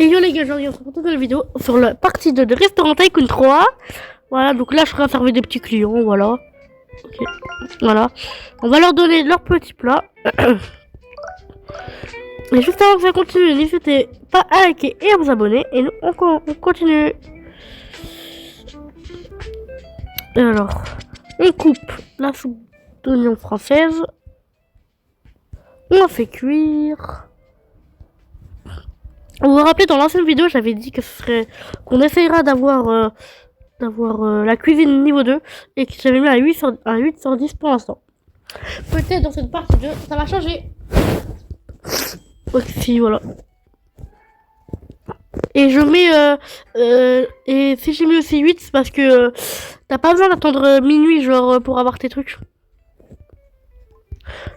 Et yo les gars, je reviens pour toute la vidéo sur la partie 2 de Restaurant Tycoon 3. Voilà, donc là je serai à servir des petits clients, voilà. Ok, voilà. On va leur donner leur petit plat. Et juste avant que ça continue, n'hésitez pas à liker et à vous abonner. Et nous, on continue. Et alors, on coupe la soupe d'oignon française. On fait cuire. Vous vous rappelez, dans l'ancienne vidéo, j'avais dit que ce serait qu'on essayera d'avoir la cuisine niveau 2 et que j'avais mis à 8 sur 10 pour l'instant. Peut-être dans cette partie 2, ça va changer. Aussi, voilà. Et je mets et si j'ai mis aussi 8, c'est parce que t'as pas besoin d'attendre minuit genre pour avoir tes trucs.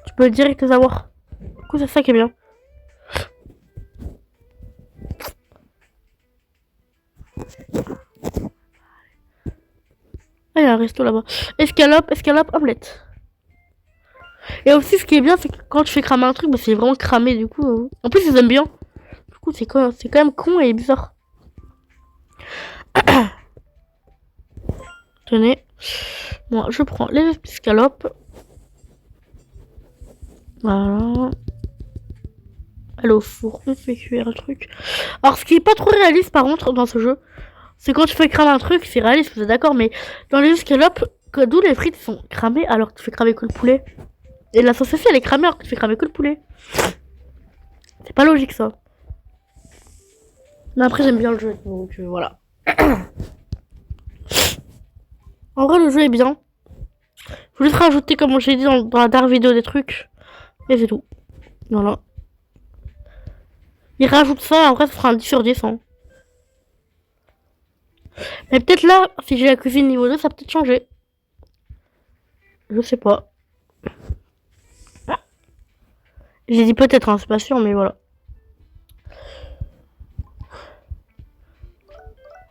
Tu peux direct les avoir. Du coup, c'est ça qui est bien. Ah, il y a un resto là-bas. Escalope, omelette. Et aussi, ce qui est bien, c'est que quand tu fais cramer un truc, bah, c'est vraiment cramé du coup. En plus, ils aiment bien. Du coup, c'est quand même con et bizarre. Tenez. Moi, je prends les escalopes. Voilà. Elle est au four. On fait cuire le truc. Alors, ce qui est pas trop réaliste, par contre, dans ce jeu, c'est quand tu fais cramer un truc, c'est réaliste, vous êtes d'accord, mais dans les escalopes, d'où les frites sont cramées alors que tu fais cramer que le poulet. Et la sauce aussi, elle est cramée alors que tu fais cramer que le poulet. C'est pas logique, ça. Mais après, j'aime bien le jeu, donc voilà. En vrai, le jeu est bien. Je voulais juste rajouter, comme j'ai dit dans la dernière vidéo, des trucs. Et c'est tout. Voilà. Il rajoute ça, en vrai, ça sera un 10 sur 10. Hein. Mais peut-être là, si j'ai la cuisine niveau 2, ça peut peut-être changer. Je sais pas. J'ai dit peut-être, hein, c'est pas sûr, mais voilà.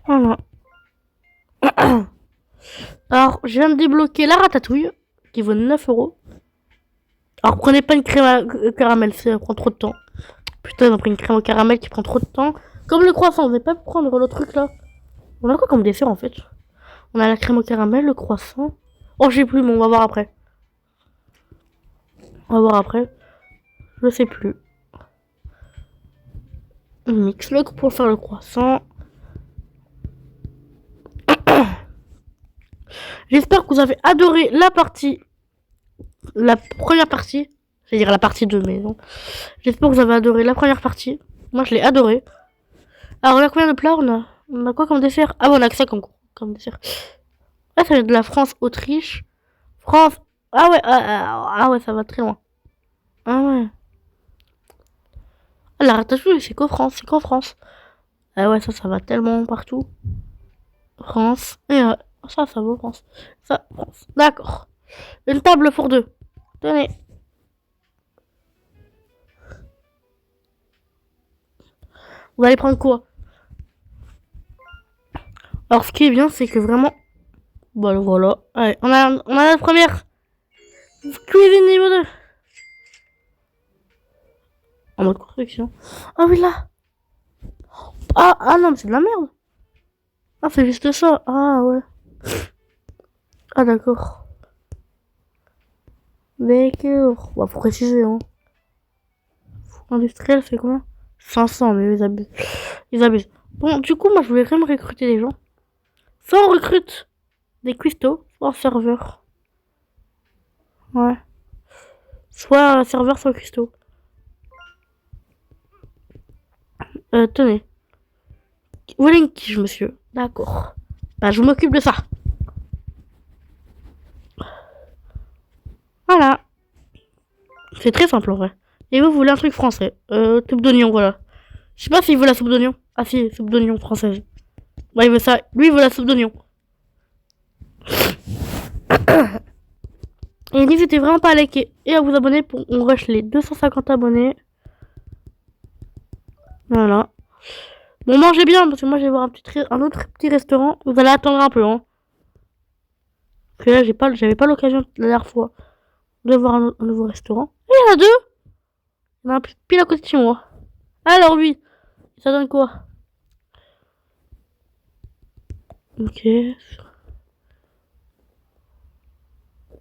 Voilà. Alors, je viens de débloquer la ratatouille, qui vaut 9 €. Alors, prenez pas une crème au caramel, ça prend trop de temps. Putain, ils ont pris une crème au caramel qui prend trop de temps. Comme le croissant, on ne va pas prendre le truc là. On a quoi comme dessert en fait? On a la crème au caramel, le croissant. Oh, je sais plus, mais on va voir après. On va voir après. Je sais plus. On mixe le pour faire le croissant. J'espère que vous avez adoré la première partie. Je vais dire la partie 2, mais non. J'espère que vous avez adoré la première partie. Moi, je l'ai adoré. Alors, on a combien de plats? On a quoi comme dessert? Ah, bon, on a que ça comme dessert. Ah, ça vient de la France, Autriche. France. Ah ouais, ah ouais, ça va très loin. Ah ouais. Ah, la ratatouille, c'est qu'en France, Ah ouais, ça va tellement partout. France. Et ça va France. Ça, France. D'accord. Une table pour deux. Tenez. Vous allez prendre quoi? Alors, ce qui est bien, c'est que vraiment... Bon, voilà. Allez, on a la première. Cuisine niveau 2. En mode construction. Ah oui, là. Ah non, mais c'est de la merde. Ah, c'est juste ça. Ah ouais. Ah d'accord. D'accord. Bah, faut préciser, hein. Industriel, c'est combien? 500, mais ils abusent. Ils abusent. Bon, du coup, moi, je voulais quand même recruter des gens. Soit on recrute des cuistots, soit un serveur. Ouais. Soit un serveur, soit un cuistot. Tenez. Vous voulez une quiche, monsieur? D'accord. Bah, je m'occupe de ça. Voilà. C'est très simple, en vrai. Et vous voulez un truc français. Soupe d'oignon, voilà. Je sais pas s'il veut la soupe d'oignon. Ah si, soupe d'oignon française. Bah, il veut ça. Lui, il veut la soupe d'oignon. Et n'hésitez vraiment pas à liker et à vous abonner pour on rush les 250 abonnés. Voilà. Bon, mangez bien, parce que moi, je vais voir un autre petit restaurant. Vous allez attendre un peu, hein. Parce que là, j'avais pas l'occasion la dernière fois de voir un nouveau restaurant. Et il y en a deux. Il y en a un pile à côté de chez moi. Alors, lui, Ça donne quoi? Ok.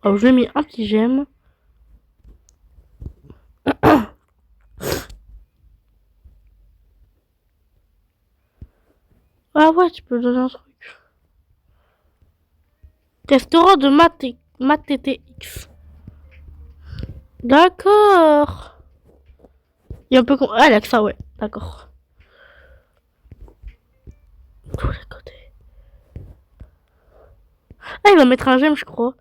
Alors, je lui ai mis un petit j'aime. Ah ouais, tu peux donner un truc. Restaurant de Matt TTX. D'accord. Il y a un peu... Ah, il y a que ça, ouais. D'accord. Tous les côtés. Ah, il va mettre un j'aime, je crois.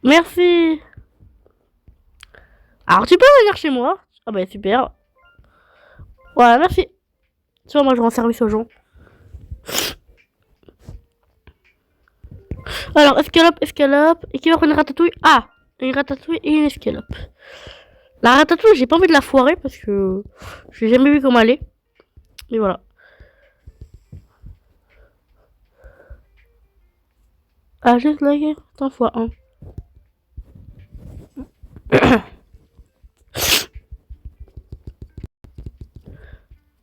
Merci. Alors, tu peux venir chez moi. Ah bah, super. Ouais, merci. Tu vois, moi, je rends service aux gens. Alors, escalope. Et qui va prendre une ratatouille? Ah, une ratatouille et une escalope. La ratatouille, j'ai pas envie de la foirer parce que je l'ai jamais vu comment elle est. Et voilà. Ah, juste la guerre. Attends, fois 1.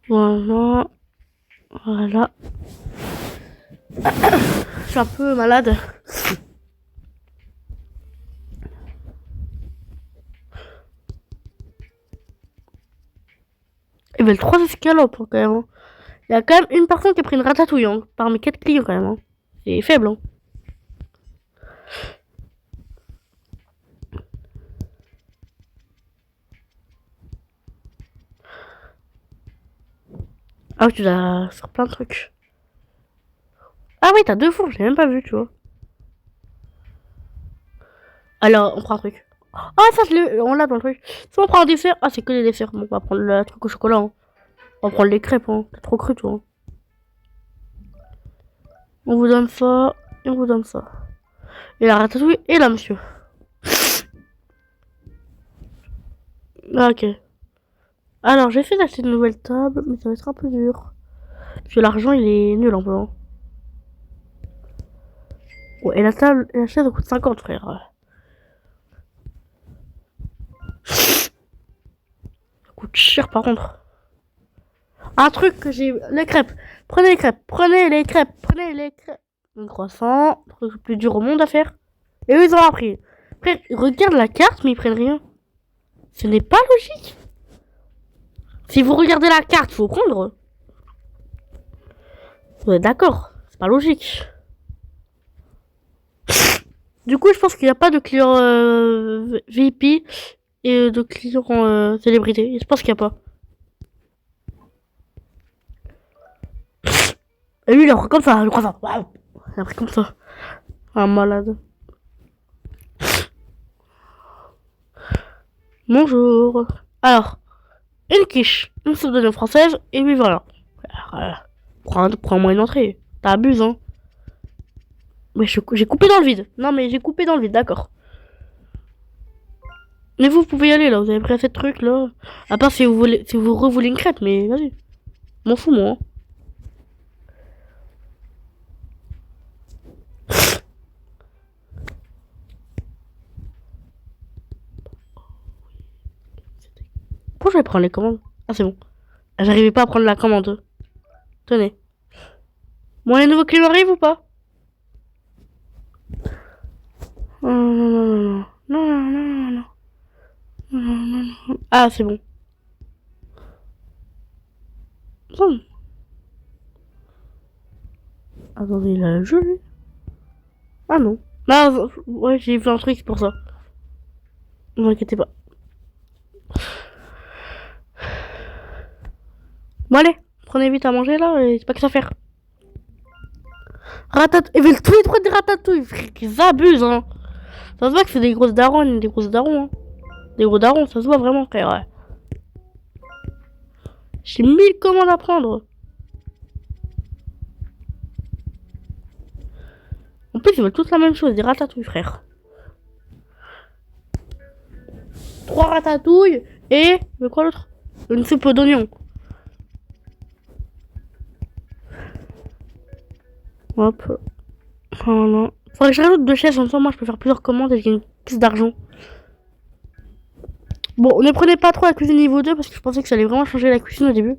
Voilà. Voilà. Je suis un peu malade. Ils veulent 3 escalopes quand même. Hein. Il y a quand même une personne qui a pris une ratatouille hein, parmi 4 clients quand même. Hein. C'est faible. Hein. Ah oui, tu l'as sur plein de trucs. Ah oui, t'as 2 fours, j'ai même pas vu, tu vois. Alors, on prend un truc. Ah, ça, on l'a dans le truc. Si on prend un dessert, ah, c'est que des desserts. Bon, on va prendre le truc au chocolat. Hein. On va prendre les crêpes, hein. T'es trop cru, toi. On vous donne ça, et on vous donne ça. Et la ratatouille, et là, monsieur. Ah, ok. Alors, j'ai fait d'acheter une nouvelle table, mais ça va être un peu dur. Parce que l'argent, il est nul, un peu. Hein. Ouais, et la table, et la chaise, elle coûte 50, frère. Ça coûte cher, par contre. Un truc que j'ai... Les crêpes. Prenez les crêpes. Prenez les crêpes. Prenez les crêpes. Un croissant. Le truc le plus dur au monde à faire. Et eux, ils ont appris. Après, ils regardent la carte, mais ils prennent rien. Ce n'est pas logique. Si vous regardez la carte, faut prendre. Vous êtes d'accord. C'est pas logique. Du coup, je pense qu'il n'y a pas de client VIP et de client célébrité. Je pense qu'il n'y a pas. Et lui, il a pris comme ça, le croissant. Waouh. Il a pris comme ça. Un malade. Bonjour. Alors, une quiche, une soupe de française, et puis voilà. Prends-moi une entrée. T'abuses, hein. Mais j'ai coupé dans le vide. Non, mais j'ai coupé dans le vide, d'accord. Mais vous pouvez y aller, là. Vous avez pris assez de trucs, là. À part si vous voulez, si vous revoulez une crêpe, mais vas-y. M'en fous, moi. Hein. Pourquoi je vais prendre les commandes? Ah, c'est bon. J'arrivais pas à prendre la commande. Tenez. Bon, les nouveaux clients arrivent ou pas? Non, non, non, non, non, non, non, non, non, non. Ah, c'est bon. Bon. Attendez, il a le jeu, lui. Ah non. Non, ouais, j'ai vu un truc pour ça. Ne vous inquiétez pas. Bon, allez. Prenez vite à manger, là, et c'est pas que ça faire. Ratatouille. Ils veulent tous les trois des ratatouilles, frère. Ils abusent, hein. Ça se voit que c'est des grosses darons, des grosses darons, hein. Des gros darons, ça se voit vraiment, frère. Ouais. J'ai 1000 commandes à prendre. En plus, ils veulent tous la même chose, des ratatouilles, frère. 3 ratatouilles et... Mais quoi l'autre? Une soupe d'oignon. Hop. Voilà. Faudrait que je rajoute 2 chaises, comme ça moi je peux faire plusieurs commandes et j'ai une plus d'argent. Bon, ne prenez pas trop la cuisine niveau 2 parce que je pensais que ça allait vraiment changer la cuisine au début.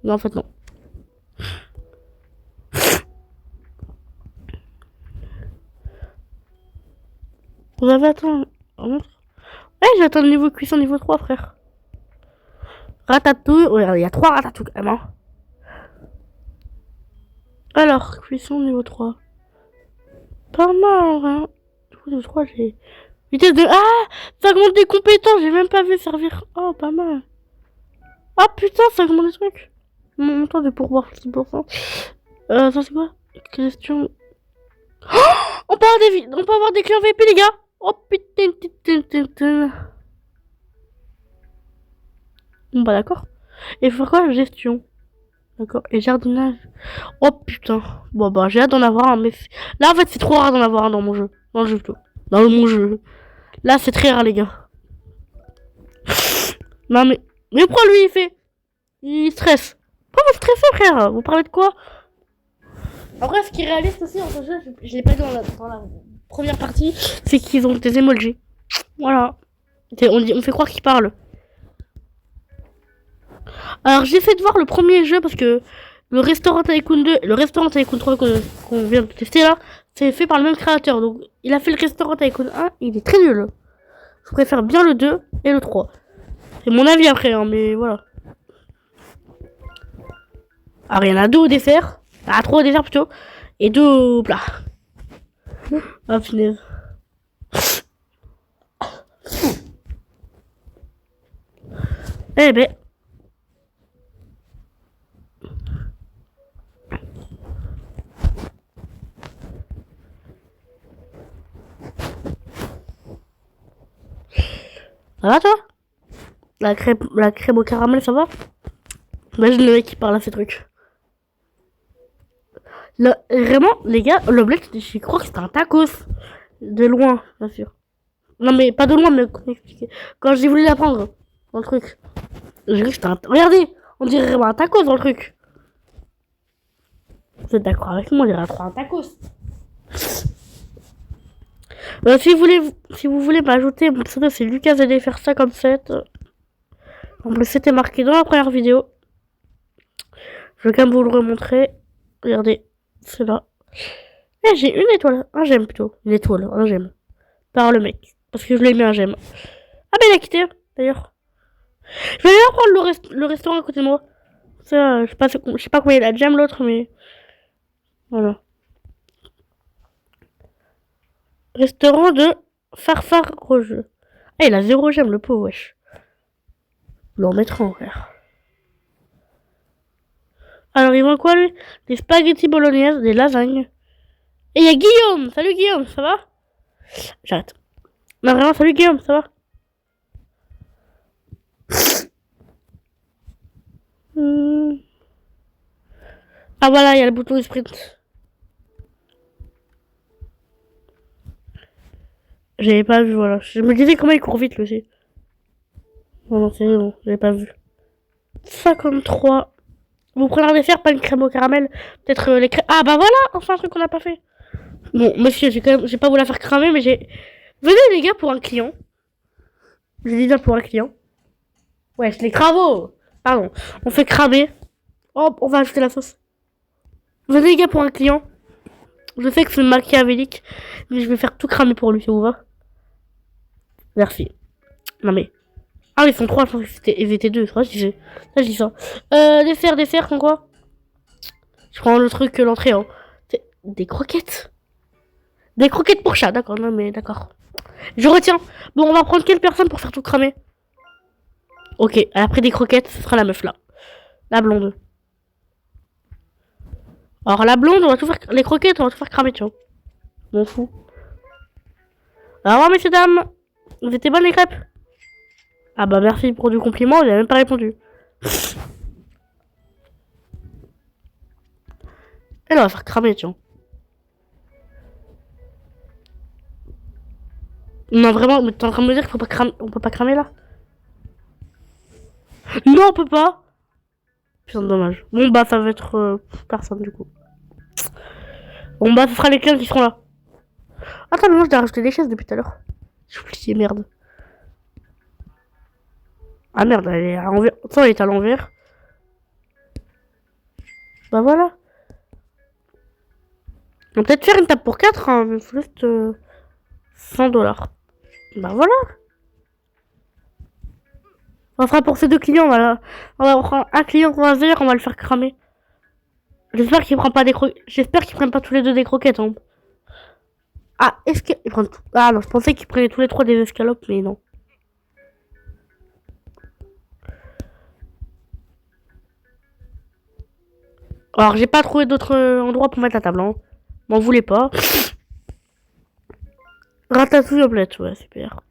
Mais en fait, non. Vous avez atteint... Ouais, j'ai atteint le niveau cuisson niveau 3, frère. Ratatouille. Oh, il y a 3 ratatouilles quand même. Hein. Alors, cuisson niveau 3. Pas mal, hein. Du coup, niveau 3, j'ai... Vitesse de... Ah, ça augmente des compétences. J'ai même pas vu servir. Oh, pas mal. Ah, putain, ça augmente des trucs. Mon temps de pourboire 6%. Ça, c'est quoi? Question... On peut avoir des clients VIP, les gars. Oh, putain. Bon, bah, d'accord. Et faut faire quoi? Gestion. D'accord. Et jardinage. Oh, putain. Bon, bah, j'ai hâte d'en avoir un, mais... Là, en fait, c'est trop rare d'en avoir un dans mon jeu. Dans le jeu, plutôt. Mon jeu. Là, c'est très rare, les gars. Non, mais... Mais pourquoi lui, il fait... Il stresse. Pourquoi vous stressez, frère? Vous parlez de quoi? Après, ce qui est réaliste aussi dans ce jeu, je l'ai pas dit dans la première partie, c'est qu'ils ont des emojis. Voilà. On fait croire qu'ils parlent. Alors, j'essaie de voir le premier jeu parce que le restaurant Tycoon 2 et le restaurant Tycoon 3 qu'on vient de tester là, c'est fait par le même créateur. Donc, il a fait le restaurant Tycoon 1, il est très nul. Je préfère bien le 2 et le 3. C'est mon avis après, hein, mais voilà. Alors, il y en a 2 au dessert. Ah, 3 au dessert plutôt. Et 2 au plat. Ah, punaise. Eh ben. Ça va toi? La crème au caramel, ça va? Imagine le mec qui parle à ces trucs. Vraiment, les gars, l'omelette, je crois que c'était un tacos. De loin, bien sûr. Non, mais pas de loin, mais comment expliquer? Quand j'ai voulu la prendre dans le truc, j'ai cru que c'était un... Regardez, on dirait vraiment un tacos dans le truc. Vous êtes d'accord avec moi, on dirait trop un tacos. Si vous voulez m'ajouter, mon pseudo c'est Lucas allez faire ça comme 7. En plus, c'était marqué dans la première vidéo. Je vais quand même vous le remontrer. Regardez, c'est là. Eh, j'ai une étoile. Un j'aime plutôt. Une étoile, un j'aime. Par le mec. Parce que je l'ai mis un j'aime. Ah, ben il a quitté, d'ailleurs. Je vais aller prendre le restaurant à côté de moi. Ça, je sais pas combien il a de j'aime l'autre, mais. Voilà. Restaurant de Farfar Rogeux. Ah, il a 0 j'aime, le pauvre, wesh. Je l'en mettra en frère. Alors, il vend quoi, lui? Des spaghettis bolognaises, des lasagnes. Et il y a Guillaume. Salut, Guillaume, ça va? J'arrête. Non, vraiment, salut, Guillaume, ça va? Ah, voilà, il y a le bouton de sprint. J'avais pas vu, voilà. Je me disais comment il court vite, lui aussi. Non, c'est bon, j'avais pas vu. 53. Vous prenez un dessert, pas une crème au caramel. Peut-être les crèmes. Ah, bah voilà, enfin un truc qu'on n'a pas fait. Bon, monsieur, j'ai pas voulu la faire cramer, mais j'ai... Venez, les gars, pour un client. J'ai dit bien pour un client. Ouais, c'est les travaux. Pardon. On fait cramer. Hop, on va ajouter la sauce. Venez, les gars, pour un client. Je sais que c'est machiavélique, mais je vais faire tout cramer pour lui, ça vous va? Merci. Non, mais... Ah, ils sont 3, je pense que ils étaient 2. Ça, je dis ça. Dessert, comme quoi? Je prends le truc, l'entrée, hein. Des croquettes. Des croquettes pour chat, d'accord. Non, mais d'accord. Je retiens. Bon, on va prendre quelle personne pour faire tout cramer? Ok, elle a pris des croquettes, ce sera la meuf là. La blonde. Alors la blonde, on va tout faire... Les croquettes, on va tout faire cramer, tu vois. M'en fous. Au revoir, messieurs, dames. Vous étiez bonnes, les crêpes? Ah bah merci pour du compliment, il a même pas répondu. Elle va faire cramer, tu vois. Non, vraiment, mais t'es en train de me dire qu'il faut pas cramer... On peut pas cramer, là? Non, on peut pas. Putain, dommage. Bon, bah, ça va être personne, du coup. Bon, bah, ce sera les clients qui seront là. Attends, mais moi, je dois rajouter des chaises depuis tout à l'heure. J'ai oublié, merde. Ah merde, elle est à l'envers. Ça, elle est à l'envers. Bah voilà. On va peut-être faire une table pour 4, hein, mais faut juste 100 $. Bah voilà. On fera pour ces deux clients, voilà. On va prendre un client qu'on va venir, on va le faire cramer. J'espère qu'il prend pas des croquettes. J'espère qu'ils prennent pas tous les deux des croquettes, hein. Ah, est-ce qu'ils prennent tout. Ah non, je pensais qu'ils prenaient tous les trois des escalopes, mais non. Alors, j'ai pas trouvé d'autres endroits pour mettre la table, hein. M'en voulez pas. Ratatouille omelette, ouais, super.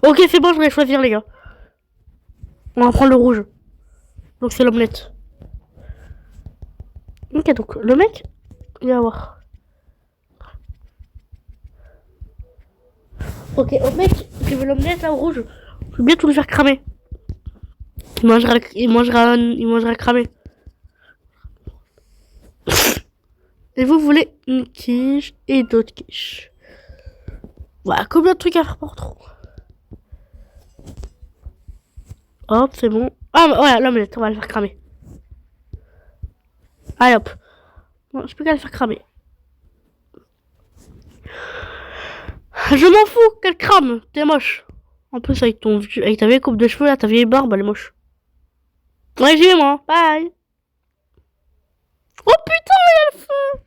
Ok, c'est bon, je vais choisir, les gars. On va prendre le rouge. Donc, c'est l'omelette. Ok, donc, le mec, il va voir. Ok, au mec, qui veut l'omelette, là, au rouge, je veux bien tout lui faire cramer. Il mangera cramer. Et vous voulez une quiche et d'autres quiches. Voilà, combien de trucs à faire pour trop. Hop, c'est bon. Ah, voilà, l'omelette, on va le faire cramer. Allez, hop. Bon, je peux qu'à le faire cramer. Je m'en fous qu'elle crame, t'es moche. En plus, avec ta vieille coupe de cheveux, là, ta vieille barbe, elle est moche. Ouais, j'y vais, moi. Bye. Oh putain, il y a le feu.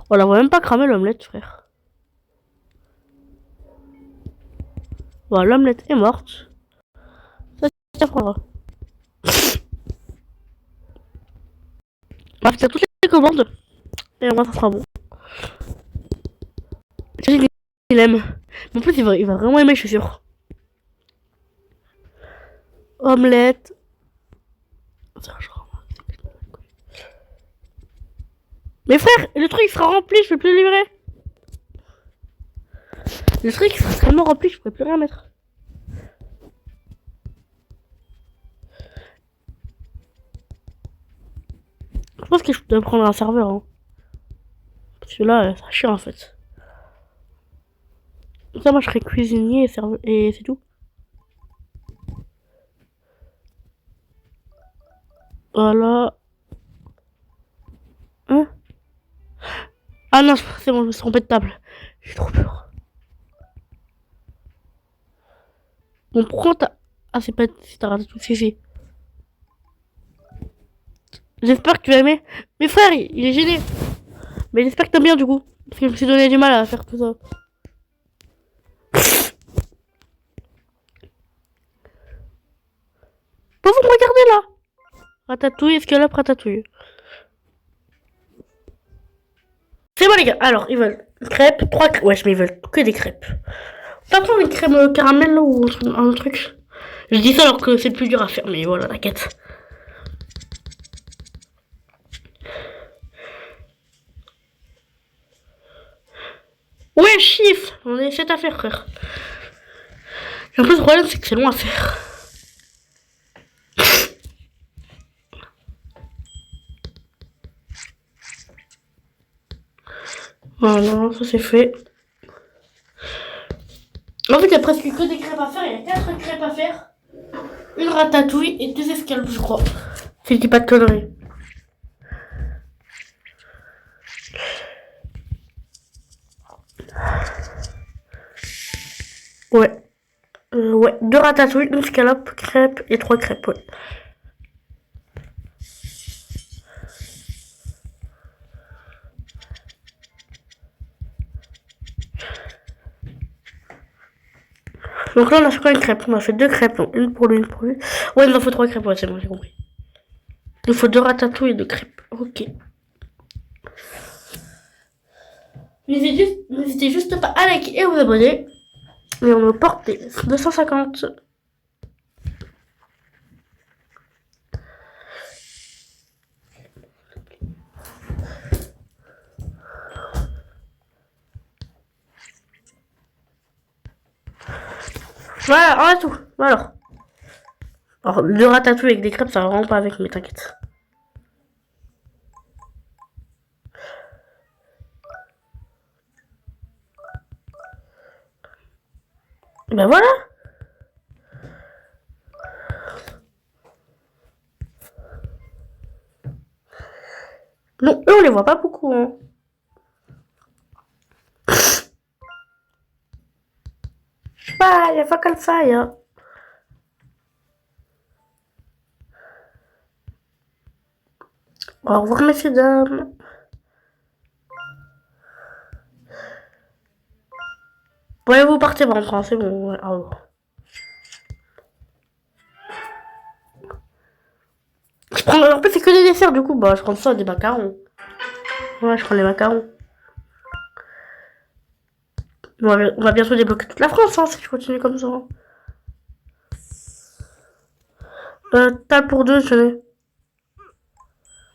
On la voit même pas cramer l'omelette, frère. Voilà, l'omelette est morte. Ça prendra. On va faire toutes les commandes. Et on va, ça sera bon. Il aime. Mais en plus, il va vraiment aimer, je suis sûr. Omelette. Mais frère, le truc sera rempli, je peux plus le livrer. Le truc sera tellement rempli, je pourrais plus rien mettre. Je pense que je dois prendre un serveur. Hein. Parce que là, ça chie en fait. Ça, moi, je serais cuisinier et serveur. Et c'est tout. Voilà. Hein? Ah non, c'est bon, je me suis trompé de table. J'ai trop peur. Bon, pourquoi t'as... Ah, c'est pas... Si t'as raté tout, si. J'espère que tu vas aimer. Mais frère, il est gêné. Mais j'espère que t'aimes bien, du coup. Parce que je me suis donné du mal à faire tout ça. Pas vous me regarder, là. Ratatouille, escalope, ratatouille. C'est bon, les gars. Alors, ils veulent crêpes, 3 crêpes. Wesh, mais ils veulent que des crêpes. Pas prendre une crème caramel, là, ou un autre truc. Je dis ça alors que c'est le plus dur à faire, mais voilà, t'inquiète. Ouais, chiffre. On est 7 à faire, frère. Et en plus, le problème, c'est que c'est long à faire. Voilà, ça c'est fait. En fait, il y a presque que des crêpes à faire. Il y a 4 crêpes à faire. Une ratatouille et 2 escalopes, je crois. Si je dis pas de conneries. Ouais. Ouais, 2 ratatouilles, une escalope, crêpes et 3 crêpes, ouais. Donc là, on a fait quoi une crêpe? On a fait 2 crêpes, donc une pour lui, une pour lui. Ouais, il nous en faut 3 crêpes, ouais, c'est bon, j'ai compris. Il nous faut 2 ratatouilles et 2 crêpes. Ok. N'hésitez juste pas à liker et à vous abonner. Et on me porte 250. Voilà, on a tout. Voilà. Alors, le ratatouille avec des crêpes, ça va vraiment pas avec, mais t'inquiète. Ben voilà. Non, eux, on les voit pas beaucoup. Hein. Faille, fa quelle faille. Hein. Au revoir, messieurs, dames. Ouais, vous partez, bon, enfin, c'est bon. Ouais, au revoir. Je prends, en plus, c'est que des desserts, du coup, bah, je prends ça, des macarons. Ouais, je prends les macarons. On va bientôt débloquer toute la France, hein, si je continue comme ça. Table pour deux, je l'ai.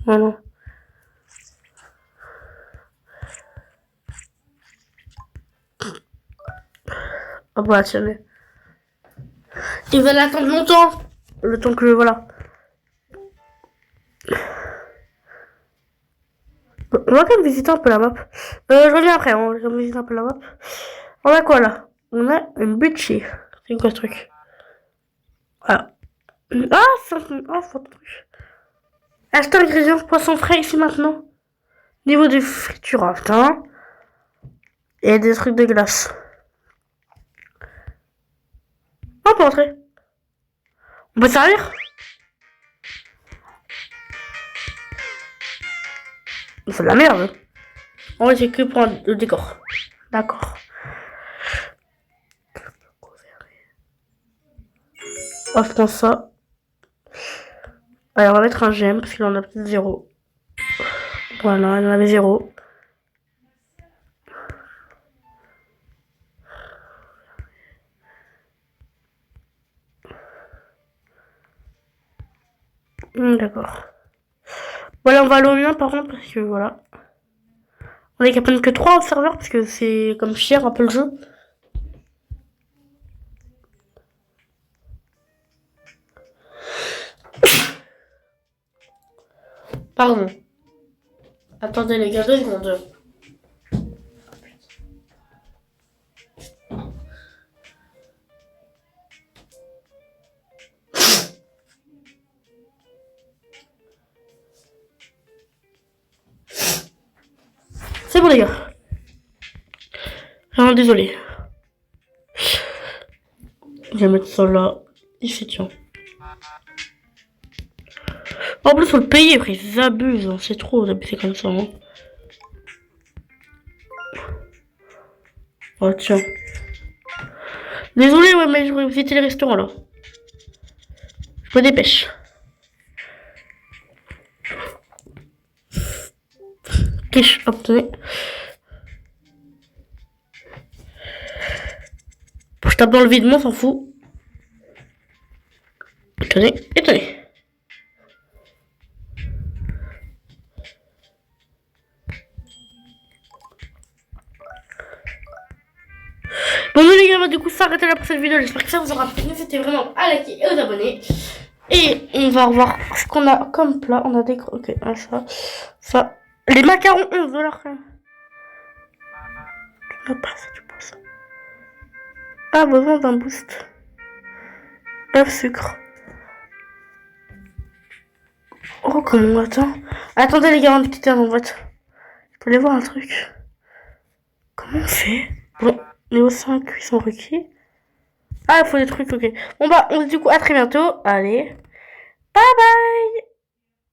Voilà. Ah bah, tenez. Ils veulent attendre longtemps. Le temps que, voilà. On va quand même visiter un peu la map. Je reviens après, on va visiter un peu la map. On a quoi là? On a une butchie. C'est quoi ce truc? Voilà. Ah, c'est un truc. Acheter ingrédients poisson frais ici maintenant. Niveau des fritures, ah, putain. Et des trucs de glace. On peut entrer. On peut servir? C'est de la merde. En vrai, c'est que pour le décor. D'accord. Oh, je pense ça. Allez, on va mettre un j'aime parce qu'il en a peut-être 0. Voilà, il en avait 0. D'accord. Voilà, on va aller au mien par contre parce que voilà. On est qu'à peine que 3 au serveur parce que c'est comme cher un peu le jeu. Pardon. Attendez les gars, 2 secondes. C'est bon les gars. Vraiment désolé. Je vais mettre ça là. Ici tiens. En plus faut le payer après, ils abusent. Hein. C'est trop d'abuser comme ça. Hein. Oh tiens. Désolé ouais mais je voulais visiter les restaurants là. Je me dépêche. Quiche, hop, tenez. Je tape dans le vide, moi, s'en fout. Tenez, et tenez. Bon, les gars, on va du coup s'arrêter là pour cette vidéo. J'espère que ça vous aura plu. N'hésitez vraiment à liker et à vous abonner. Et on va revoir ce qu'on a comme plat. On a des... Ok, ça. Les macarons, 11$ quand même. Tu n'as pas ça, tu penses. Ah, besoin d'un boost. Œuf, sucre. Oh, comment, attends. Attendez, les gars, on va quitter en fait. Je peux aller voir un truc. Comment on fait? Bon, niveau 5, ils sont requis. Ah, il faut des trucs, ok. Bon, bah, on se dit du coup à très bientôt. Allez. Bye bye!